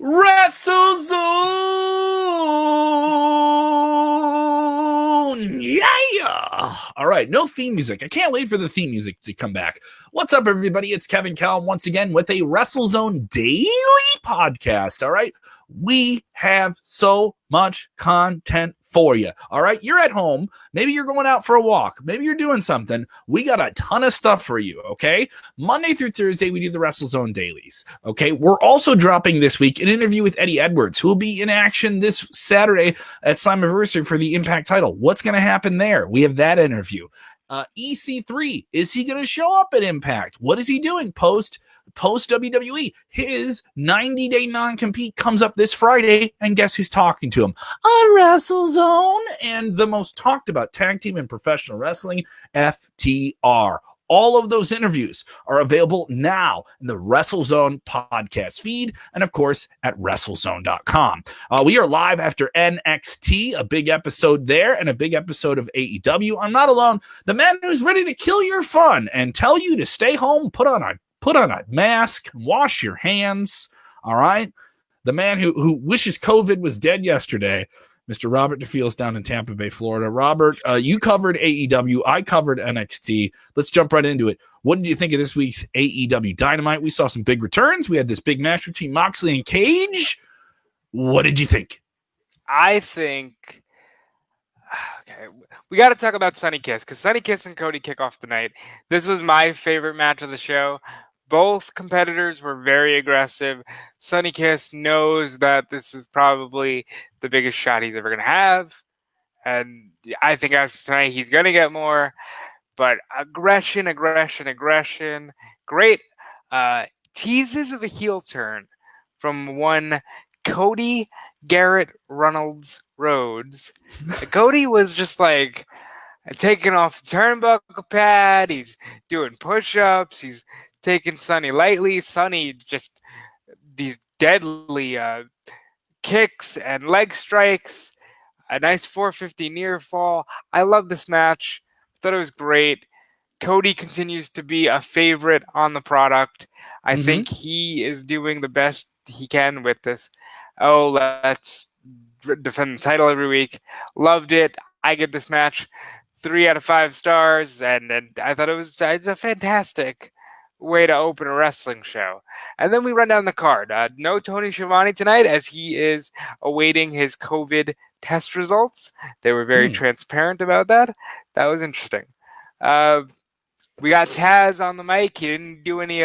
WrestleZone! Yeah! All right, no theme music. I can't wait for the theme music to come back. What's up, everybody? It's Kevin Cal once again with a WrestleZone daily podcast. All right, we have so much content for you. All right, you're at home. Maybe you're going out for a walk. Maybe you're doing something. We got a ton of stuff for you. Okay, Monday through Thursday, we do the WrestleZone dailies. Okay, we're also dropping this week an interview with Eddie Edwards, who will be in action this Saturday at Slammiversary for the Impact title. What's going to happen there? We have that interview. EC3, is he going to show up at Impact? What is he doing post WWE? His 90-day non-compete comes up this Friday, and guess who's talking to him? On WrestleZone, and the most talked about tag team in professional wrestling, FTR. All of those interviews are available now in the WrestleZone podcast feed and, of course, at WrestleZone.com. We are live after NXT, a big episode there and a big episode of AEW. I'm not alone. The man who's ready to kill your fun and tell you to stay home, put on a mask, wash your hands, all right? The man who wishes COVID was dead yesterday, Mr. Robert DeFeels down in Tampa Bay, Florida. Robert, you covered AEW. I covered NXT. Let's jump right into it. What did you think of this week's AEW Dynamite? We saw some big returns. We had this big match between Moxley and Cage. What did you think? I think, okay, we got to talk about Sonny Kiss, because Sonny Kiss and Cody kick off the night. This was my favorite match of the show. Both competitors were very aggressive. Sonny Kiss knows that this is probably the biggest shot he's ever going to have. And I think after tonight, he's going to get more. But aggression. Great teases of a heel turn from one Cody Garrett Runnels Rhodes. Cody was just like taking off the turnbuckle pad. He's doing push-ups. He's taking Sonny lightly. Sonny just these deadly kicks and leg strikes. A nice 450 near fall. I love this match. Thought it was great. Cody continues to be a favorite on the product. I think he is doing the best he can with this. Oh, let's defend the title every week. Loved it. I give this match 3 out of 5 stars, and I thought it's a fantastic way to open a wrestling show. And then we run down the card. No Tony Schiavone tonight, as he is awaiting his COVID test results. They were very transparent about that. That was interesting. We got Taz on the mic. He didn't do any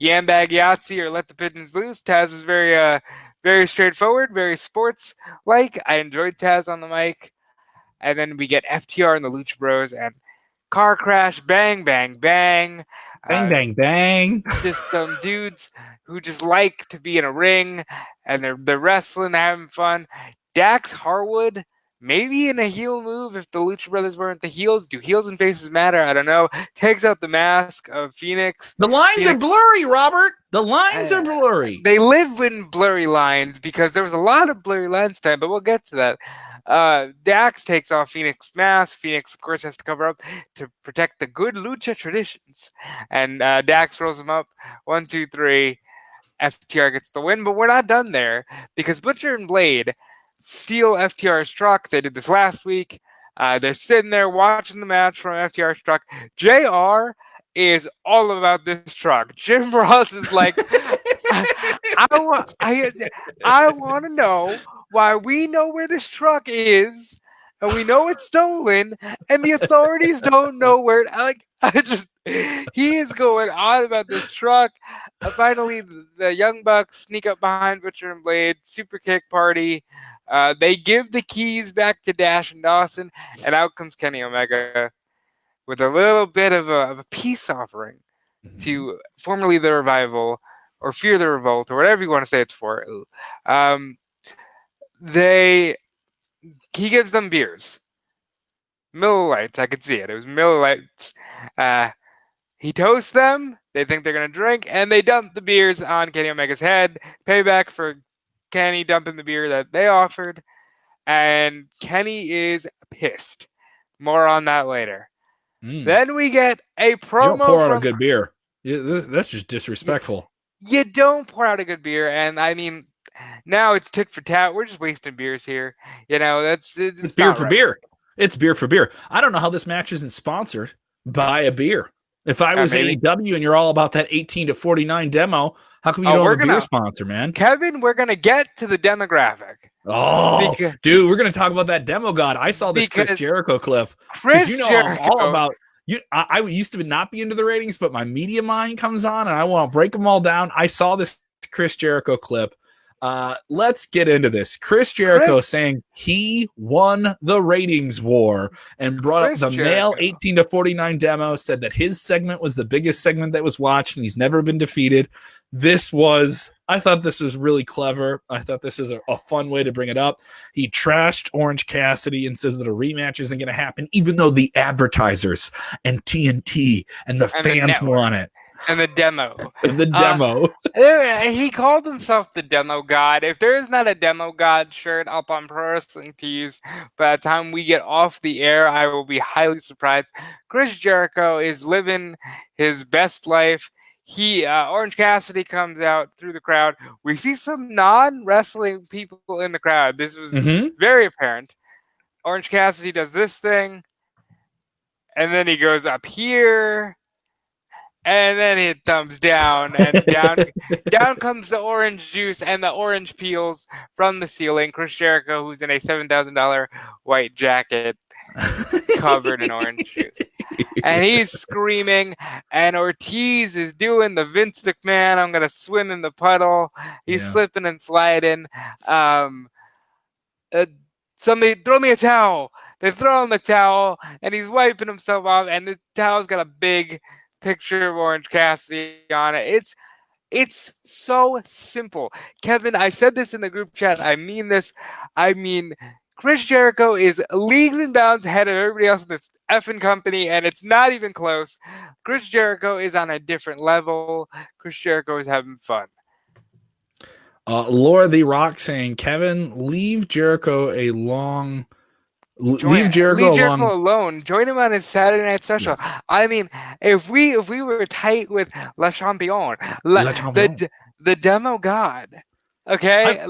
yam bag Yahtzee or let the pigeons loose. Taz was very straightforward, very sports-like. I enjoyed Taz on the mic. And then we get FTR and the Lucha Bros and car crash, bang, bang, bang. Bang, bang. Just some dudes who just like to be in a ring, and they're wrestling, they're having fun. Dax Harwood, maybe in a heel move if the Lucha Brothers weren't the heels. Do heels and faces matter? I don't know. Takes out the mask of Phoenix. The lines are blurry, Robert. The lines are blurry. They live in blurry lines because there was a lot of blurry lines time, but we'll get to that. Dax takes off Phoenix's mask. Phoenix, of course, has to cover up to protect the good lucha traditions. And Dax rolls him up. 1, 2, 3. FTR gets the win, but we're not done there because Butcher and Blade steal FTR's truck. They did this last week. They're sitting there watching the match from FTR's truck. JR is all about this truck. Jim Ross is like, I want to know why we know where this truck is, and we know it's stolen, and the authorities don't know where it. He is going on about this truck. Finally, the Young Bucks sneak up behind Butcher and Blade. Super kick party. They give the keys back to Dash and Dawson, and out comes Kenny Omega with a little bit of a peace offering to formerly the Revival, or Fear the Revolt, or whatever you want to say it's for. He gives them beers. Miller Lights, I could see it. It was Miller Lights. He toasts them. They think they're going to drink, and they dump the beers on Kenny Omega's head. Payback for Kenny dumping the beer that they offered. And Kenny is pissed. More on that later. Then we get a promo. You don't pour out a good beer. That's just disrespectful. You don't pour out a good beer, and I mean, now it's tit for tat. We're just wasting beers here. It's It's it's beer not for right. beer. It's beer for beer. I don't know how this match isn't sponsored by a beer. If I was Maybe. AEW and you're all about that 18 to 49 demo, how come you Oh, don't have we're a beer gonna sponsor, man? Kevin. We're gonna get to the demographic Oh, because dude, we're gonna talk about that demo god. I saw this Chris because Jericho clip because Chris I'm all Jericho. about you. I used to not be into the ratings, but my media mind comes on and I want to break them all down. I saw this Chris Jericho clip. Let's get into this. Chris Jericho Chris saying he won the ratings war and brought up Chris the male Jericho. 18 to 49 demo, said that his segment was the biggest segment that was watched and he's never been defeated. I thought this was really clever. I thought this is a fun way to bring it up. He trashed Orange Cassidy and says that a rematch isn't going to happen, even though the advertisers and TNT and the And the fans network want it. and the demo. And the demo. He called himself the demo god. If there is not a demo god shirt up on Pro Wrestling Tees by the time we get off the air, I will be highly surprised. Chris Jericho is living his best life. Orange Cassidy comes out through the crowd. We see some non-wrestling people in the crowd. This was very apparent. Orange Cassidy does this thing, and then he goes up here. And then he thumbs down, and down comes the orange juice and the orange peels from the ceiling. Chris Jericho, who's in a $7,000 white jacket, covered in orange juice, and he's screaming. And Ortiz is doing the Vince McMahon, I'm gonna swim in the puddle. He's slipping and sliding. Somebody throw me a towel. They throw him a towel, and he's wiping himself off, and the towel's got a big picture of Orange Cassidy on it. It's so simple. Kevin, I said this in the group chat. I mean this. I mean, Chris Jericho is leagues and bounds ahead of everybody else in this effing company, and it's not even close. Chris Jericho is on a different level. Chris Jericho is having fun. Laura the Rock saying, Kevin, leave Jericho alone. Join Jericho alone. Join him on his Saturday night special. Yes. I mean, if we were tight with Le Champion, the demo god, okay,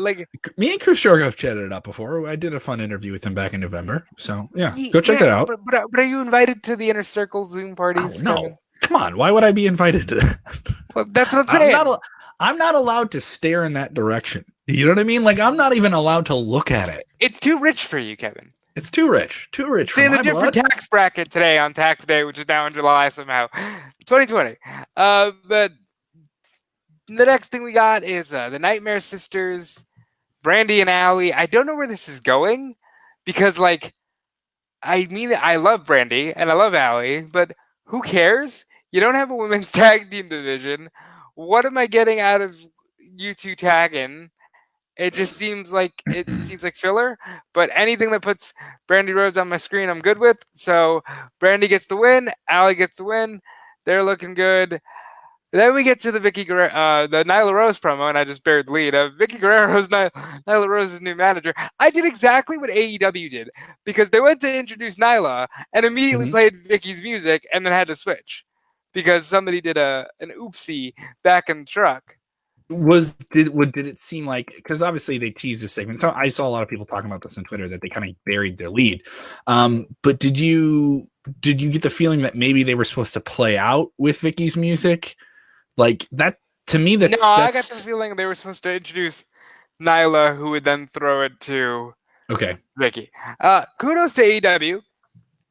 me and Chris Jericho have chatted it up before. I did a fun interview with him back in November, so go check that out. But are you invited to the Inner Circle Zoom parties? Oh, no, Kevin? Come on. Why would I be invited to that? Well, that's what I'm saying. I'm not allowed to stare in that direction. You know what I mean? Like, I'm not even allowed to look at it. It's too rich for you, Kevin. It's too rich. Too rich for my blood. It's in a different tax bracket today on tax day, which is now in July somehow. 2020. But the next thing we got is the Nightmare Sisters, Brandy and Allie. I don't know where this is going because, I love Brandy and I love Allie, but who cares? You don't have a women's tag team division. What am I getting out of you two tagging? It just seems like filler, but anything that puts Brandy Rhodes on my screen, I'm good with. So Brandy gets the win, Allie gets the win. They're looking good. Then we get to the Vickie Guerrero, the Nyla Rose promo, and I just buried the lead. Vickie Guerrero's Nyla Rose's new manager. I did exactly what AEW did because they went to introduce Nyla and immediately played Vickie's music and then had to switch because somebody did an oopsie back in the truck. Did it seem like, because obviously they teased this segment. I saw a lot of people talking about this on Twitter that they kind of buried their lead. But did you get the feeling that maybe they were supposed to play out with Vickie's music? Like that to me, I got the feeling they were supposed to introduce Nyla, who would then throw it to Vickie. Kudos to AEW,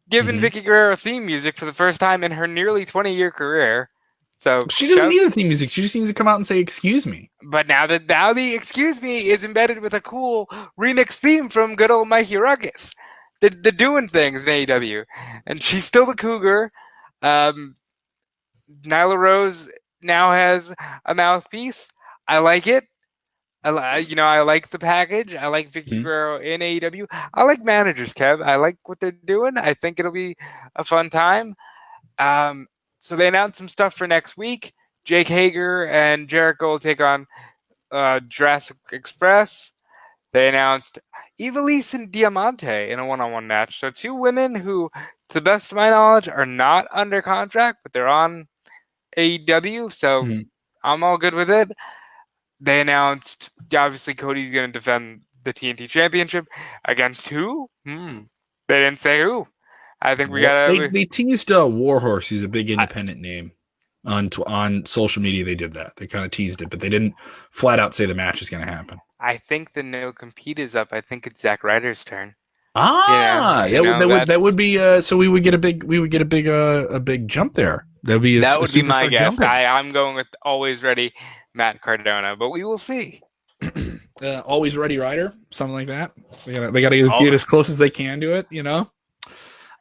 giving Vickie Guerrero theme music for the first time in her nearly 20-year career. So she doesn't need the theme music. She just needs to come out and say, excuse me. But now the excuse me is embedded with a cool remix theme from good old Mikey Ruckus. They're doing things in AEW. And she's still the cougar. Nyla Rose now has a mouthpiece. I like it. I like the package. I like Vickie Guerrero in AEW. I like managers, Kev. I like what they're doing. I think it'll be a fun time. So they announced some stuff for next week. Jake Hager and Jericho will take on Jurassic Express. They announced Ivelisse and Diamante in a one-on-one match. So two women who, to the best of my knowledge, are not under contract, but they're on AEW. So I'm all good with it. they announced, obviously, Cody's going to defend the TNT Championship against who? They didn't say who. I think we gotta. They teased Warhorse. He's a big independent name on social media. They did that. They kind of teased it, but they didn't flat out say the match is going to happen. I think the no compete is up. I think it's Zack Ryder's turn. That would be so we would get a big jump there. That would be my guess. I'm going with always ready Matt Cardona, but we will see. Always ready Ryder, something like that. They got to get as close as they can to it, you know.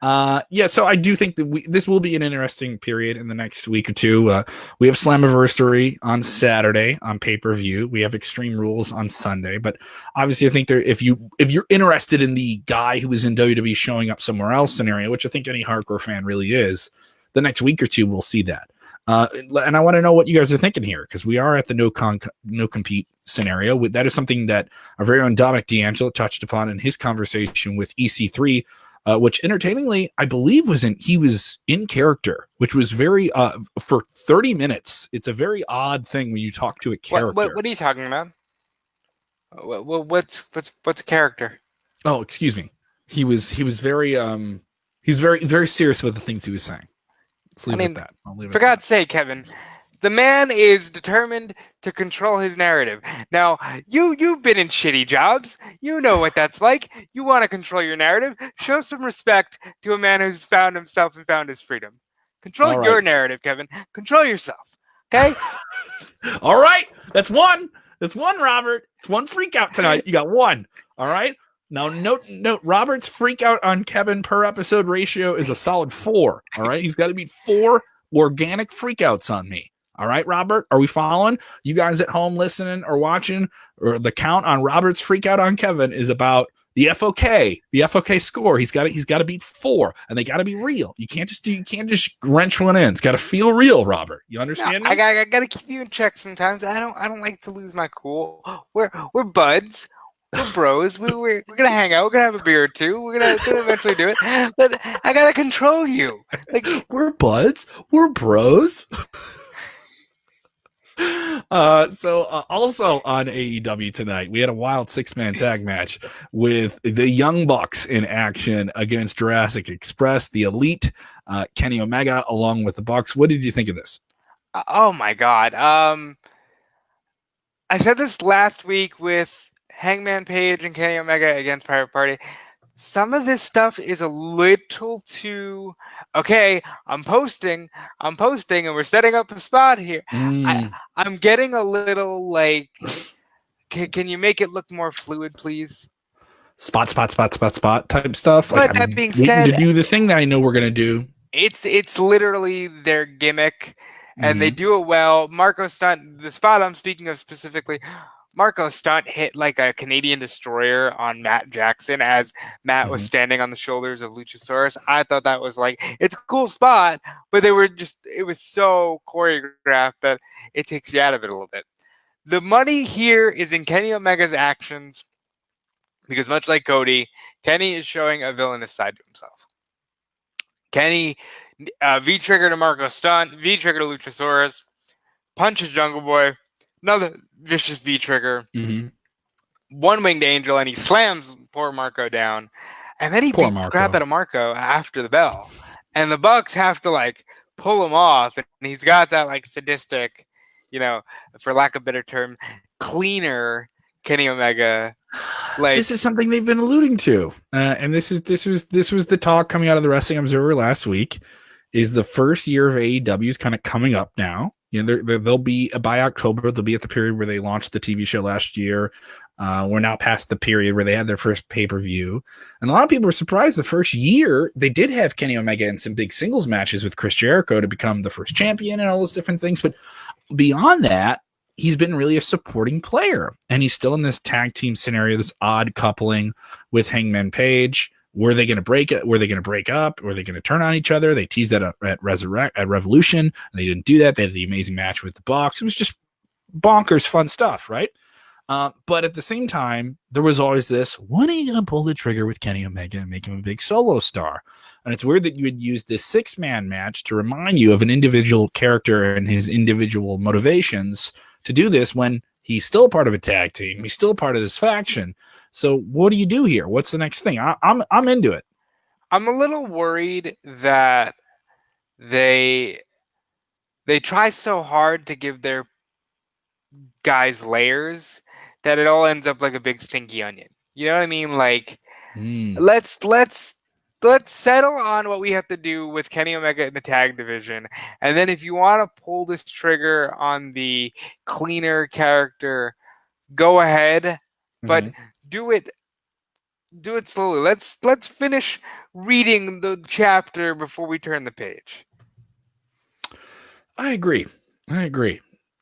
So I do think that this will be an interesting period in the next week or two. We have Slammiversary on Saturday on pay-per-view. We have Extreme Rules on Sunday, but obviously I think if you're interested in the guy who was in WWE showing up somewhere else scenario, which I think any hardcore fan really is, the next week or two we'll see that. And I want to know what you guys are thinking here, because we are at the no compete scenario. That is something that our very own Dominic D'Angelo touched upon in his conversation with EC3. Which entertainingly, I believe he was in character, which was very for 30 minutes. It's a very odd thing when you talk to a character. What are you talking about? What's a character? Oh, excuse me. He was very very serious with the things he was saying. Let's leave it at that. For God's sake, Kevin, the man is determined to control his narrative. Now, you've been in shitty jobs. You know what that's like. You want to control your narrative. Show some respect to a man who's found himself and found his freedom. Control your narrative, Kevin. Control yourself. Okay? All right. That's one. That's one, Robert. It's one freak out tonight. You got one. All right. Now, note, Robert's freak out on Kevin per episode ratio is a solid 4. All right. He's got to beat 4 organic freakouts on me. All right, Robert, are we following? You guys at home listening or watching, or the count on Robert's freak out on Kevin is about the FOK score. He's got to beat 4, and they got to be real. You can't just wrench one in. It's got to feel real, Robert. You understand? No, I got to keep you in check sometimes. I don't like to lose my cool. We're buds. We're bros. We're gonna hang out. We're gonna have a beer or two. We're gonna eventually do it. But I gotta control you. Like, we're buds. We're bros. Also on AEW tonight, we had a wild 6-man tag match with the Young Bucks in action against Jurassic Express, the Elite, Kenny Omega, along with the Bucks. What did you think of this? Oh my God. I said this last week with Hangman Page and Kenny Omega against Private Party. Some of this stuff is a little too, okay, I'm posting, and we're setting up a spot here. I'm getting a little like, can you make it look more fluid, please? Spot type stuff. But like, that being said, to do the thing that I know we're going to do. It's literally their gimmick, and they do it well. Marco Stunt, the spot I'm speaking of specifically, Marco Stunt hit like a Canadian destroyer on Matt Jackson as Matt was standing on the shoulders of Luchasaurus. I thought that was like, it's a cool spot, but it was so choreographed that it takes you out of it a little bit. The money here is in Kenny Omega's actions, because much like Cody, Kenny is showing a villainous side to himself. Kenny V-trigger to Marco Stunt, V-trigger to Luchasaurus, punches Jungle Boy, another vicious V-trigger, one-winged angel, and he slams poor Marco down. And then he beats the crap out of Marco after the bell. And the Bucks have to, like, pull him off. And he's got that, like, sadistic, for lack of a better term, cleaner Kenny Omega. Like, this is something they've been alluding to. And this was the talk coming out of the Wrestling Observer last week, is the first year of AEW is kind of coming up now. They'll be by October. They'll be at the period where they launched the TV show last year. We're now past the period where they had their first pay-per-view. And a lot of people were surprised the first year they did have Kenny Omega in some big singles matches with Chris Jericho to become the first champion and all those different things. But beyond that, he's been really a supporting player. And he's still in this tag team scenario, this odd coupling with Hangman Page. Were they going to break it? Were they going to break up? Were they going to turn on each other? They teased that at Revolution, and they didn't do that. They had the amazing match with the Bucks. It was just bonkers fun stuff, right? But at the same time, there was always this, when are you going to pull the trigger with Kenny Omega and make him a big solo star? And it's weird that you would use this 6-man match to remind you of an individual character and his individual motivations to do this when He's still part of a tag team. He's still part of this faction. So what do you do here? What's the next thing? I'm into it. I'm a little worried that they try so hard to give their guys layers that it all ends up like a big stinky onion. You know what I mean? Like let's settle on what we have to do with Kenny Omega in the tag division, and then if you want to pull this trigger on the cleaner character, go ahead, but do it slowly. Let's finish reading the chapter before we turn the page. I agree.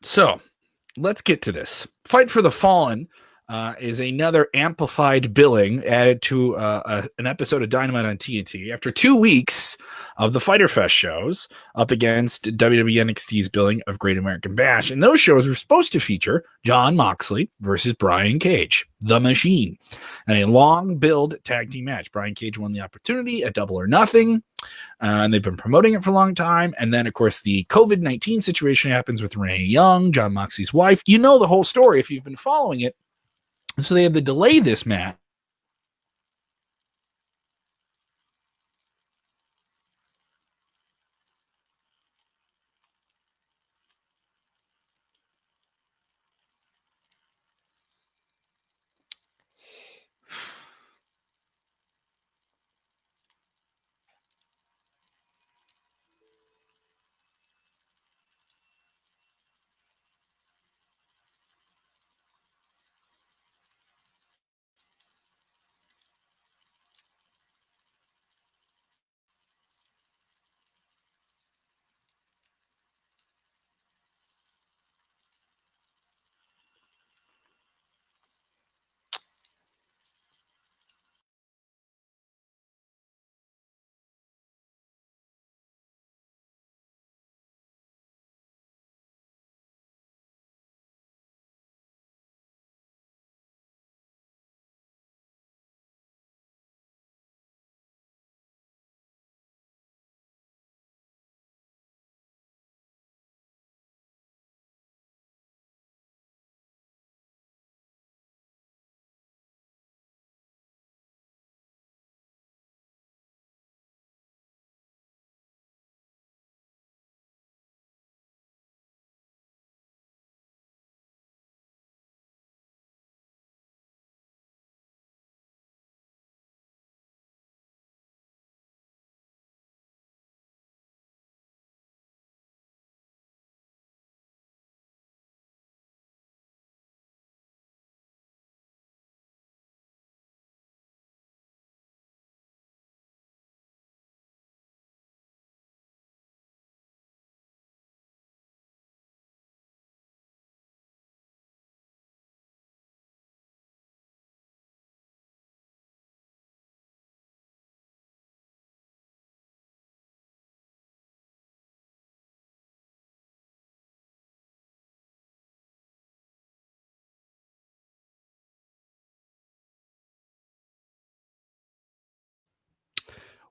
So let's get to this. Fight for the Fallen is another amplified billing added to an episode of Dynamite on TNT after 2 weeks of the Fyter Fest shows up against WWE NXT's billing of Great American Bash. And those shows were supposed to feature Jon Moxley versus Brian Cage, the Machine, in a long-billed tag team match. Brian Cage won the opportunity at Double or Nothing. And they've been promoting it for a long time. And then, of course, the COVID-19 situation happens with Renee Young, Jon Moxley's wife. You know the whole story if you've been following it. So they had to delay this match.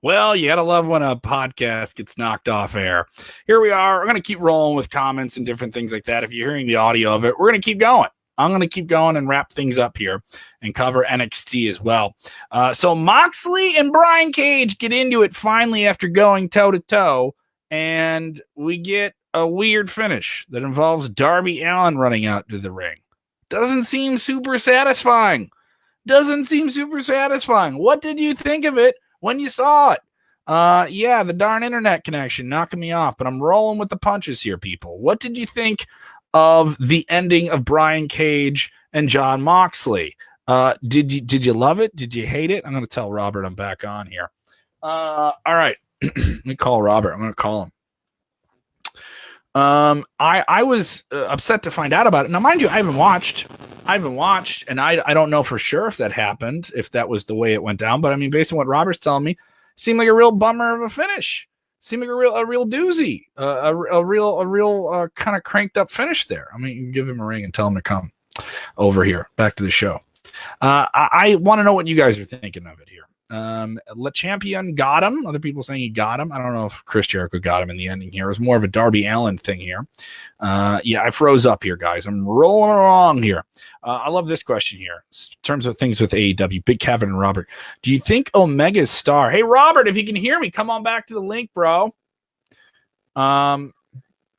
Well, you got to love when a podcast gets knocked off air. Here we are. We're going to keep rolling with comments and different things like that. If you're hearing the audio of it, we're going to keep going. I'm going to keep going and wrap things up here and cover NXT as well. So Moxley and Brian Cage get into it finally after going toe-to-toe, and we get a weird finish that involves Darby Allin running out to the ring. Doesn't seem super satisfying. What did you think of it when you saw it? Yeah, the darn internet connection knocking me off, but I'm rolling with the punches here, people. What did you think of the ending of Brian Cage and Jon Moxley? Did you love it? Did you hate it? I'm going to tell Robert I'm back on here. All right. Let me call Robert. I'm going to call him. I was upset to find out about it. Now, mind you, I haven't watched, and I don't know for sure if that happened, if that was the way it went down. But I mean, based on what Robert's telling me, it seemed like a real bummer of a finish. Seemed like a real doozy, a real kind of cranked up finish there. I mean, you can give him a ring and tell him to come over here. Back to the show. I want to know what you guys are thinking of it here. Le Champion got him. Other people saying he got him. I don't know if Chris Jericho got him in the ending here. It was more of a Darby Allin thing here. Yeah, I froze up here, guys. I'm rolling along here. I love this question here. In terms of things with AEW, Big Kevin and Robert. Do you think Omega's star? Hey, Robert, if you can hear me, come on back to the link, bro. All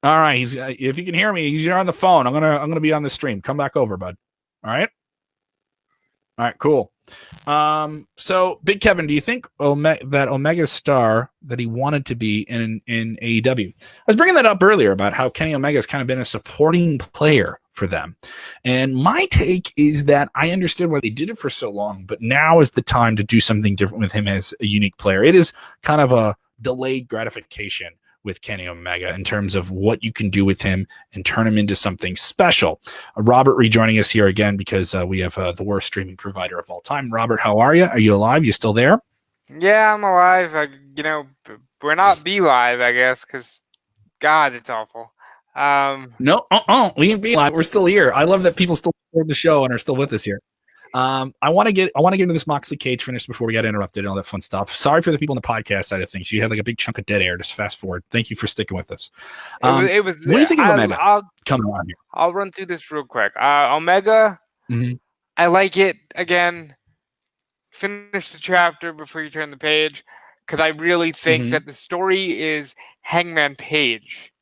right. He's if you can hear me, you're on the phone. I'm gonna be on the stream. Come back over, bud. All right. All right. Cool. So Big Kevin, do you think that Omega star that he wanted to be in AEW? I was bringing that up earlier about how Kenny Omega has kind of been a supporting player for them, and my take is that I understood why they did it for so long, but now is the time to do something different with him as a unique player. It is kind of a delayed gratification with Kenny Omega in terms of what you can do with him and turn him into something special. Robert rejoining us here again because we have the worst streaming provider of all time. Robert, how are you? Are you alive? You still there? Yeah, I'm alive. We're not be live, I guess, because God, it's awful. No, we ain't be live. We're still here. I love that people still support the show and are still with us here. I want to get into this Moxley Cage finish before we got interrupted and all that fun stuff. Sorry for the people on the podcast side of things. You had like a big chunk of dead air. Just fast forward. Thank you for sticking with us. It was. What do you think of Omega coming on here? I'll run through this real quick. Omega, I like it again. Finish the chapter before you turn the page, because I really think that the story is Hangman Page.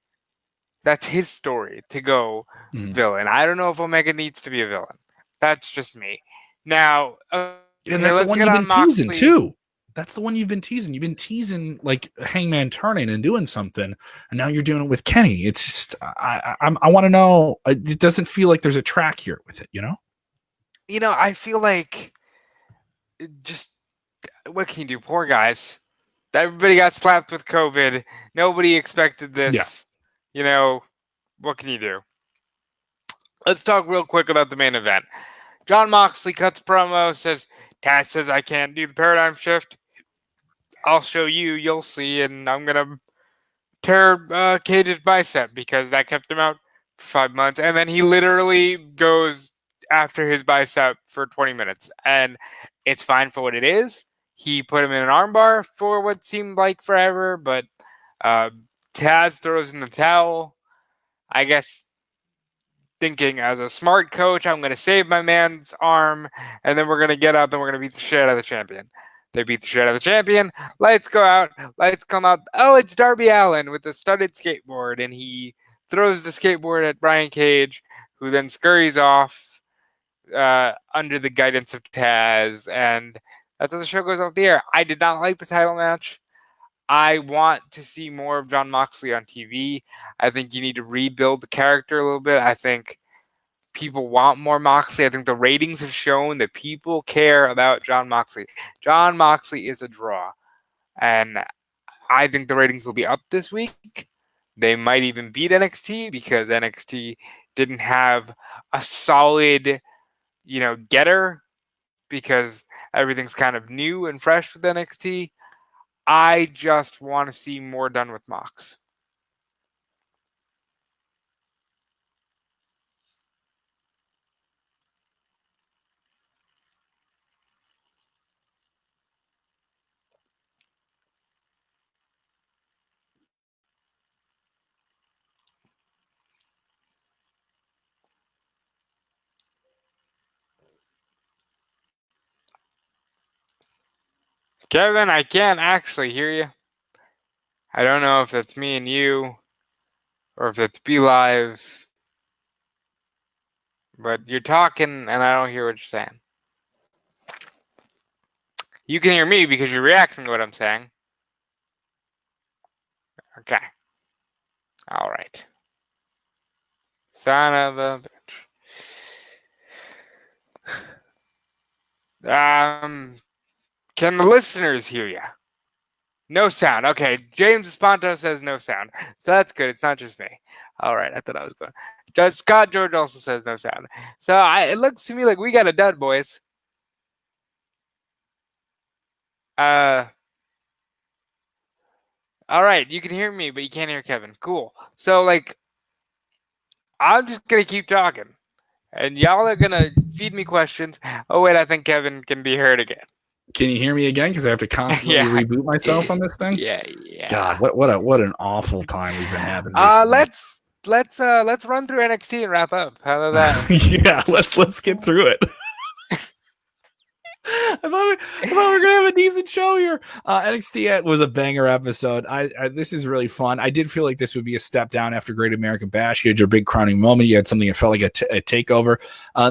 That's his story to go villain. I don't know if Omega needs to be a villain. That's just me. Now, and that's the one you've been teasing too. That's the one you've been teasing. You've been teasing like Hangman turning and doing something, and now you're doing it with Kenny. It's just I want to know. It doesn't feel like there's a track here with it, you know. I feel like just what can you do? Poor guys. Everybody got slapped with COVID. Nobody expected this. Yeah. What can you do? Let's talk real quick about the main event. Jon Moxley cuts promo, says, Taz says I can't do the paradigm shift. I'll show you, you'll see, and I'm going to tear Cage's bicep because that kept him out for 5 months. And then he literally goes after his bicep for 20 minutes. And it's fine for what it is. He put him in an armbar for what seemed like forever, but Taz throws in the towel. I guess thinking as a smart coach, I'm going to save my man's arm, and then we're going to get up and we're going to beat the shit out of the champion. They beat the shit out of the champion. Lights go out. Lights come up. Oh, it's Darby Allin with a studded skateboard, and he throws the skateboard at Brian Cage, who then scurries off under the guidance of Taz, and that's how the show goes off the air. I did not like the title match. I want to see more of Jon Moxley on TV. I think you need to rebuild the character a little bit. I think people want more Moxley. I think the ratings have shown that people care about Jon Moxley. Jon Moxley is a draw. And I think the ratings will be up this week. They might even beat NXT because NXT didn't have a solid, getter because everything's kind of new and fresh with NXT. I just want to see more done with Mox. Kevin, I can't actually hear you. I don't know if that's me and you or if that's Be Live, but you're talking and I don't hear what you're saying. You can hear me because you're reacting to what I'm saying. Okay. All right. Son of a bitch. Can the listeners hear you? No sound. Okay, James Espanto says no sound. So that's good. It's not just me. All right, I thought I was going. Scott George also says no sound. So it looks to me like we got a dud, boys. All right, you can hear me, but you can't hear Kevin. Cool. So, I'm just going to keep talking. And y'all are going to feed me questions. Oh, wait, I think Kevin can be heard again. Can you hear me again? Because I have to constantly reboot myself on this thing. Yeah. God, what an awful time we've been having recently. Let's run through NXT and wrap up. How about that? Yeah, let's get through it. I thought we were gonna have a decent show here. NXT was a banger episode. This is really fun. I did feel like this would be a step down after Great American Bash. You had your big crowning moment. You had something that felt like a takeover.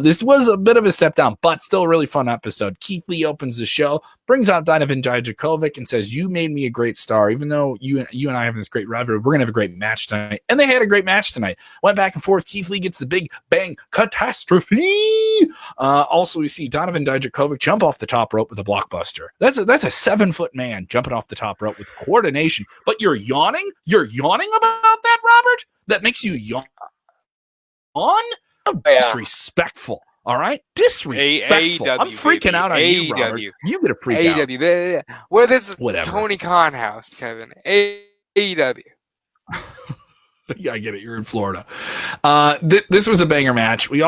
This was a bit of a step down, but still a really fun episode. Keith Lee opens the show, brings out Donovan Dijakovic, and says, "You made me a great star. Even though you and I have this great rivalry, we're gonna have a great match tonight." And they had a great match tonight. Went back and forth. Keith Lee gets the big bang catastrophe. Also, we see Donovan Dijakovic jump off the top rope with a blockbuster. That's a 7-foot man jumping off the top rope with coordination. But you're yawning? You're yawning about that, Robert? That makes you yawn? Disrespectful. All right? Disrespectful. I'm freaking out on you, Robert. You get a freak out. AEW. Well, this is Whatever. Tony Khan house, Kevin. AEW. Yeah, I get it. You're in Florida. This was a banger match. We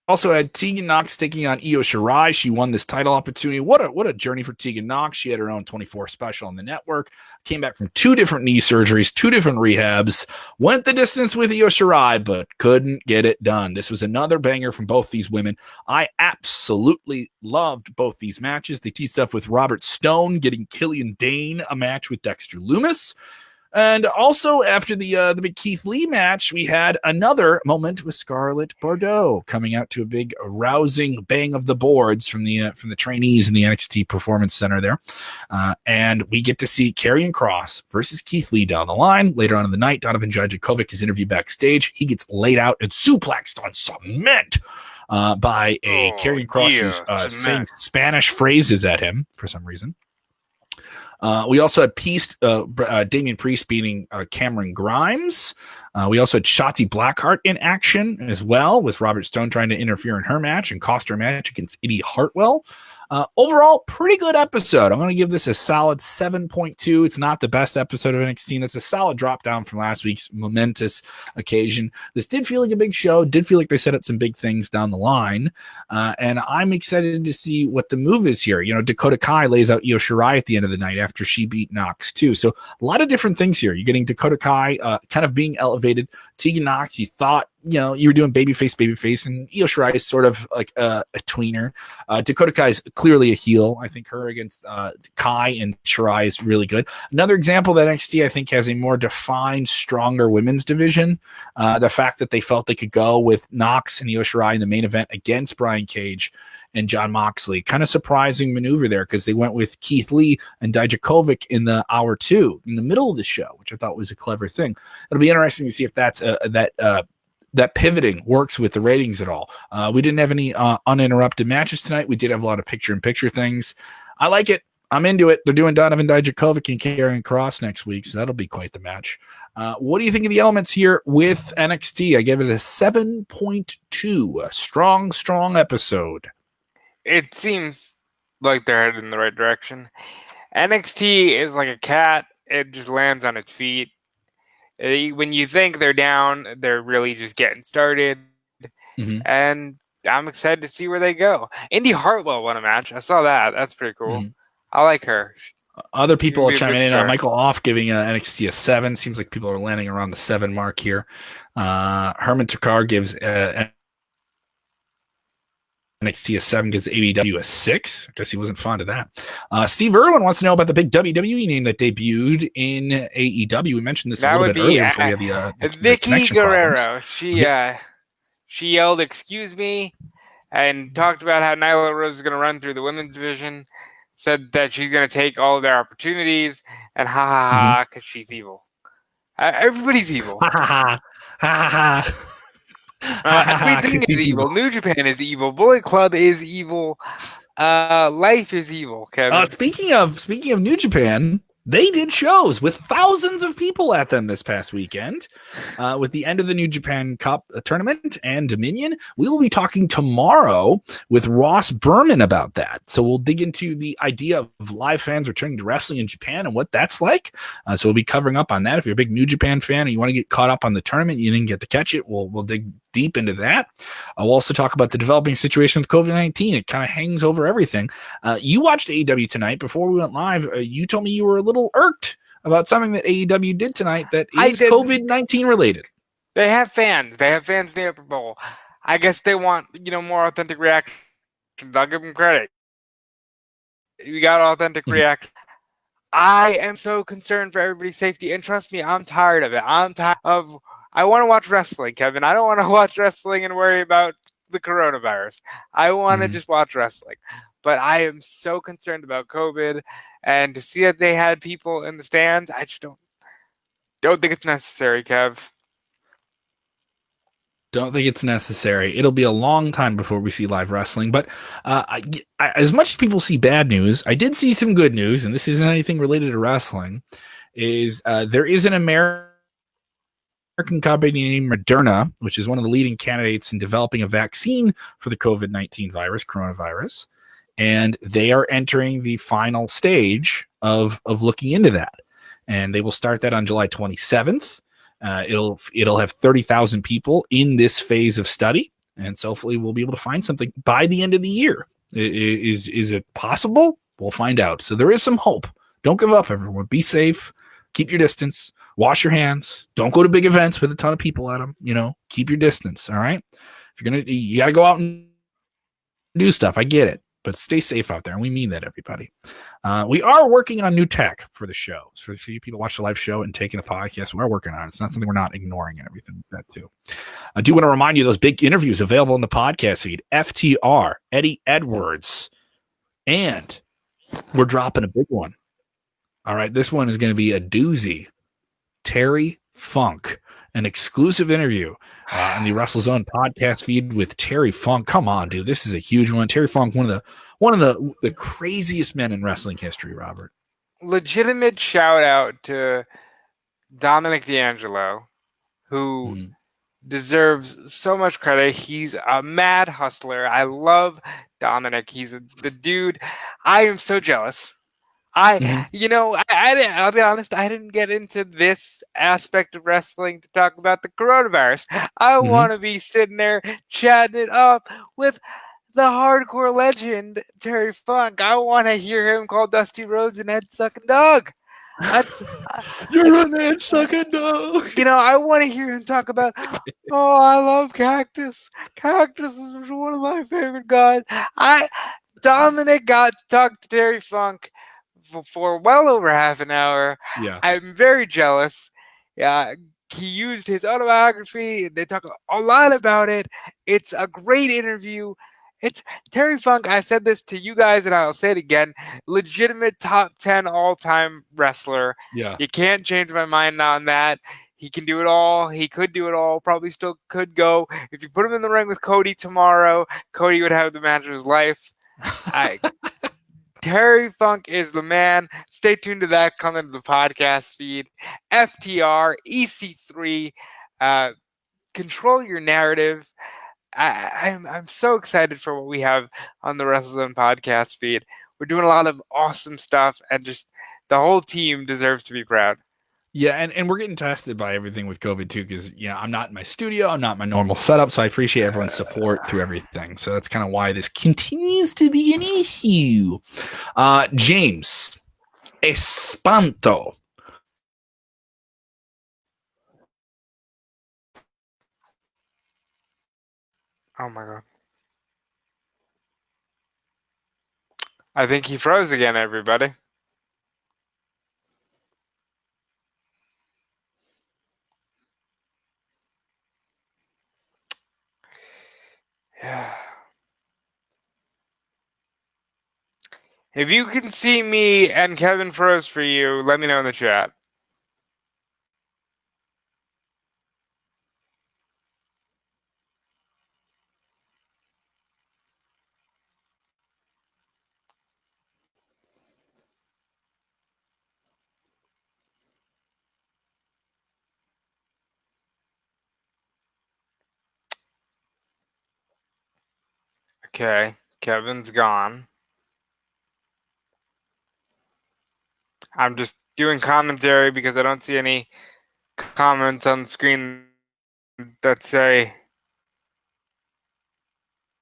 also had Tegan Nox taking on Io Shirai. She won this title opportunity. What a journey for Tegan Nox. She had her own 24 special on the network. Came back from 2 different knee surgeries, 2 different rehabs. Went the distance with Io Shirai, but couldn't get it done. This was another banger from both these women. I absolutely loved both these matches. They teased up with Robert Stone getting Killian Dane a match with Dexter Lumis. And also, after the big Keith Lee match, we had another moment with Scarlett Bordeaux coming out to a big rousing bang of the boards from the trainees in the NXT Performance Center there. And we get to see Karrion Kross versus Keith Lee down the line. Later on in the night, Donovan Dijakovic is interviewed backstage. He gets laid out and suplexed on cement by a Karrion Kross who's saying Spanish phrases at him for some reason. We also had Damian Priest beating Cameron Grimes. We also had Shotzi Blackheart in action as well, with Robert Stone trying to interfere in her match and cost her match against Indy Hartwell. Overall, pretty good episode. I'm going to give this a solid 7.2. It's not the best episode of NXT. That's a solid drop down from last week's momentous occasion. This did feel like a big show. Did feel like they set up some big things down the line. And I'm excited to see what the move is here. You know, Dakota Kai lays out Io Shirai at the end of the night after she beat Nox too. So a lot of different things here. You're getting Dakota Kai kind of being elevated. Tegan Nox, you thought, you know, you were doing babyface, and Io Shirai is sort of like a tweener. Dakota Kai is clearly a heel. I think her against Kai and Shirai is really good. Another example that NXT, I think, has a more defined, stronger women's division. The fact that they felt they could go with Nox and Io Shirai in the main event against Brian Cage and Jon Moxley. Kind of surprising maneuver there, because they went with Keith Lee and Dijakovic in the hour 2, in the middle of the show, which I thought was a clever thing. It'll be interesting to see if that's that pivoting works with the ratings at all. We didn't have any uninterrupted matches tonight. We did have a lot of picture-in-picture things. I like it. I'm into it. They're doing Donovan Dijakovic and Karrion Kross next week, so that'll be quite the match. What do you think of the elements here with NXT? I give it a 7.2. A strong episode. It seems like they're headed in the right direction. NXT is like a cat. It just lands on its feet. When you think they're down, they're really just getting started. Mm-hmm. And I'm excited to see where they go. Indy Hartwell won a match. I saw that. That's pretty cool. Mm-hmm. I like her. Other people are chiming in. Michael Off giving NXT a 7. Seems like people are landing around the 7 mark here. Herman Takar gives NXT a 7, gives AEW a 6. I guess he wasn't fond of that. Steve Irwin wants to know about the big WWE name that debuted in AEW. We mentioned this a little bit earlier before we had the Vickie Guerrero. She yelled, "Excuse me," and talked about how Nyla Rose is going to run through the women's division. Said that she's going to take all of their opportunities, and because she's evil. Everybody's evil. Everything is evil. New Japan is evil. Bullet Club is evil. Life is evil, Kevin. Speaking of New Japan, they did shows with thousands of people at them this past weekend. With the end of the New Japan Cup tournament and Dominion, we will be talking tomorrow with Ross Berman about that. So we'll dig into the idea of live fans returning to wrestling in Japan and what that's like. So we'll be covering up on that. If you're a big New Japan fan and you want to get caught up on the tournament, you didn't get to catch it, we'll dig deep into that. We'll also talk about the developing situation with COVID-19. It kind of hangs over everything. You watched AEW tonight. Before we went live, you told me you were a little irked about something that AEW did tonight that is COVID-19 related. They have fans. They have fans in the upper bowl. I guess they want, more authentic reactions. I'll give them credit. You got authentic reaction. I am so concerned for everybody's safety, and trust me, I'm tired of it. I'm tired of. I want to watch wrestling, Kevin. I don't want to watch wrestling and worry about the coronavirus. I want to just watch wrestling. But I am so concerned about COVID, and to see that they had people in the stands, I just don't think it's necessary, Kev. Don't think it's necessary. It'll be a long time before we see live wrestling. But as much as people see bad news, I did see some good news, and this isn't anything related to wrestling. Is there is an American company named Moderna, which is one of the leading candidates in developing a vaccine for the COVID-19 coronavirus, and they are entering the final stage of looking into that, and they will start that on July 27th. It'll have 30,000 people in this phase of study, and so hopefully we'll be able to find something by the end of the year. Is it possible? We'll find out. So there is some hope. Don't give up, everyone. Be safe. Keep your distance. Wash your hands. Don't go to big events with a ton of people at them. Keep your distance. All right. If you gotta go out and do stuff. I get it. But stay safe out there, and we mean that, everybody. We are working on new tech for the show. So if you people watch the live show and taking the podcast, we're working on it. It's not something we're not ignoring and everything like that, too. I do want to remind you those big interviews available in the podcast feed. FTR, Eddie Edwards, and we're dropping a big one. All right, this one is going to be a doozy. Terry Funk, an exclusive interview on the WrestleZone podcast feed with Terry Funk. Come on, dude, this is a huge one. Terry Funk, one of the craziest men in wrestling history, Robert. Legitimate shout out to Dominic D'Angelo, who deserves so much credit. He's a mad hustler. I love Dominic. He's the dude. I am so jealous. I'll be honest, I didn't get into this aspect of wrestling to talk about the coronavirus. I want to be sitting there chatting it up with the hardcore legend, Terry Funk. I want to hear him call Dusty Rhodes an head-sucking dog. You're an head-sucking dog. I want to hear him talk about, oh, I love Cactus. Cactus is one of my favorite guys. Dominic got to talk to Terry Funk for well over half an hour. Yeah. I'm very jealous. He used his autobiography. They talk a lot about it. It's a great interview. It's Terry Funk. I said this to you guys, and I'll say it again. Legitimate top 10 all-time wrestler. Yeah. You can't change my mind on that. He can do it all. He could do it all. Probably still could go. If you put him in the ring with Cody tomorrow, Cody would have the match of his life. Terry Funk is the man. Stay tuned to that coming to the podcast feed. FTR, EC3, control your narrative. I'm so excited for what we have on the WrestleZone podcast feed. We're doing a lot of awesome stuff, and just the whole team deserves to be proud. Yeah, and we're getting tested by everything with COVID too, because I'm not in my studio, I'm not in my normal setup, so I appreciate everyone's support through everything. So that's kind of why this continues to be an issue. James Espanto. Oh my god. I think he froze again, everybody. Yeah. If you can see me and Kevin froze for you, let me know in the chat. Okay, Kevin's gone. I'm just doing commentary because I don't see any comments on the screen that say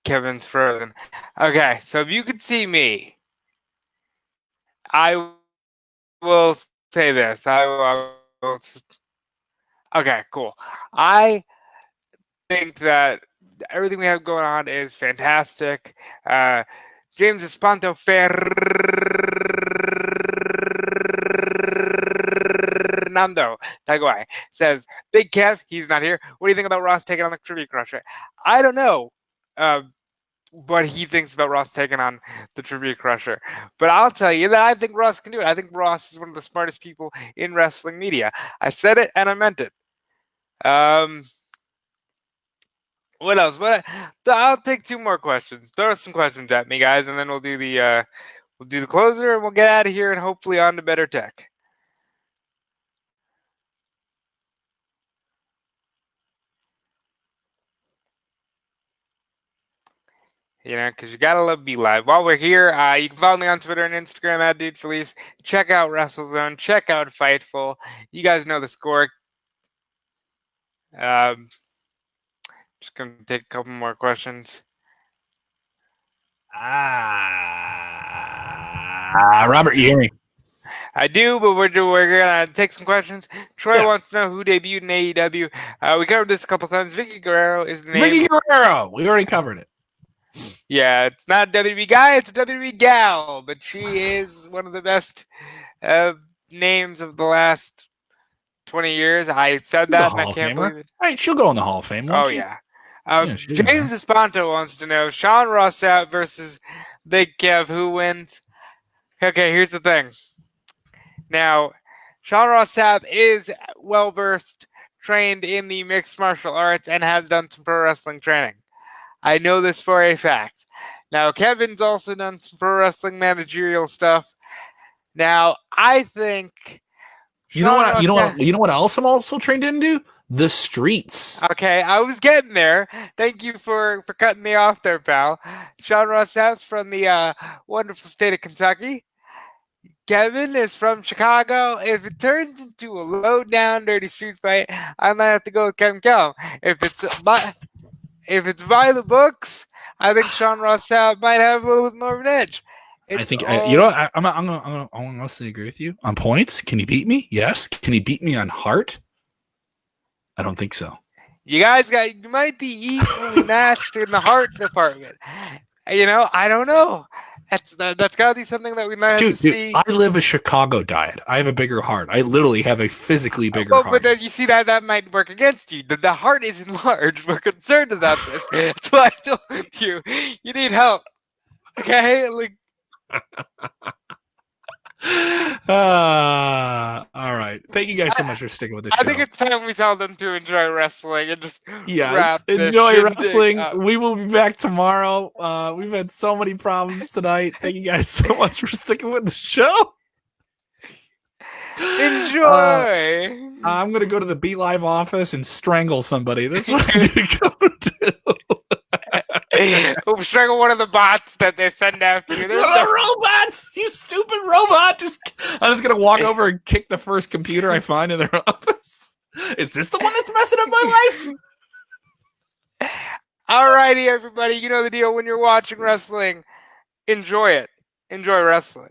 Kevin's frozen. Okay, so if you could see me, I will say this. Okay, cool. I think that everything we have going on is fantastic. James Espanto Fernando Taguay says, Big Kev, he's not here. What do you think about Ross taking on the Trivia Crusher? I don't know what he thinks about Ross taking on the Trivia Crusher. But I'll tell you that I think Ross can do it. I think Ross is one of the smartest people in wrestling media. I said it and I meant it. What else? I'll take 2 more questions. Throw some questions at me, guys, and then we'll do the closer and we'll get out of here and hopefully on to better tech. You know, because you gotta love Be Live. While we're here, you can follow me on Twitter and Instagram at DudeFelice. Check out WrestleZone. Check out Fightful. You guys know the score. Just gonna take a couple more questions. Robert, you hear me? I do, but we're gonna take some questions. Troy Yeah. wants to know who debuted in AEW. We covered this a couple times. Vickie Guerrero is the name. Vickie Guerrero. We already covered it. Yeah, it's not a WWE guy, it's a WWE gal, but she is one of the best names of the last 20 years. I said She's a that and I Hall of can't Famer. believe it. Right, she'll go in the Hall of Fame, won't Oh, she? yeah. She's in there. James Espanto wants to know Sean Ross Sapp versus Big Kev, who wins? Okay, here's the thing. Now, Sean Ross Sapp is well versed, trained in the mixed martial arts, and has done some pro wrestling training. I know this for a fact. Now, Kevin's also done some pro wrestling managerial stuff. Now, I think You know what else I'm also trained into? The streets. Okay, I was getting there. Thank you for cutting me off there, pal. Sean Ross Sapp's from the wonderful state of Kentucky. Kevin is from Chicago. If it turns into a low down, dirty street fight, I might have to go with Kevin Kelm. If it's by the books, I think Sean Ross Sapp might have a little bit more of an edge. I think I'm gonna honestly agree with you on points. Can he beat me? Yes. Can he beat me on heart? I don't think so. You might be equally matched in the heart department. You know, I don't know. That's gotta be something that we might have to see. I live a Chicago diet. I have a bigger heart. I literally have a physically bigger heart. But then you see that might work against you. The heart is enlarged. We're concerned about this. That's why I told you need help. Okay, like. All right. Thank you guys so much for sticking with the show. I think it's time we tell them to enjoy wrestling and just enjoy wrestling. We will be back tomorrow. We've had so many problems tonight. Thank you guys so much for sticking with the show. Enjoy. I'm gonna go to the Be Live office and strangle somebody. That's what I'm gonna go do. Strangle one of the bots that they send after you. There's the robots, you stupid robot. I'm just gonna walk over and kick the first computer I find in their office. Is this the one that's messing up my life? Alrighty, everybody. You know the deal. When you're watching wrestling, enjoy it. Enjoy wrestling.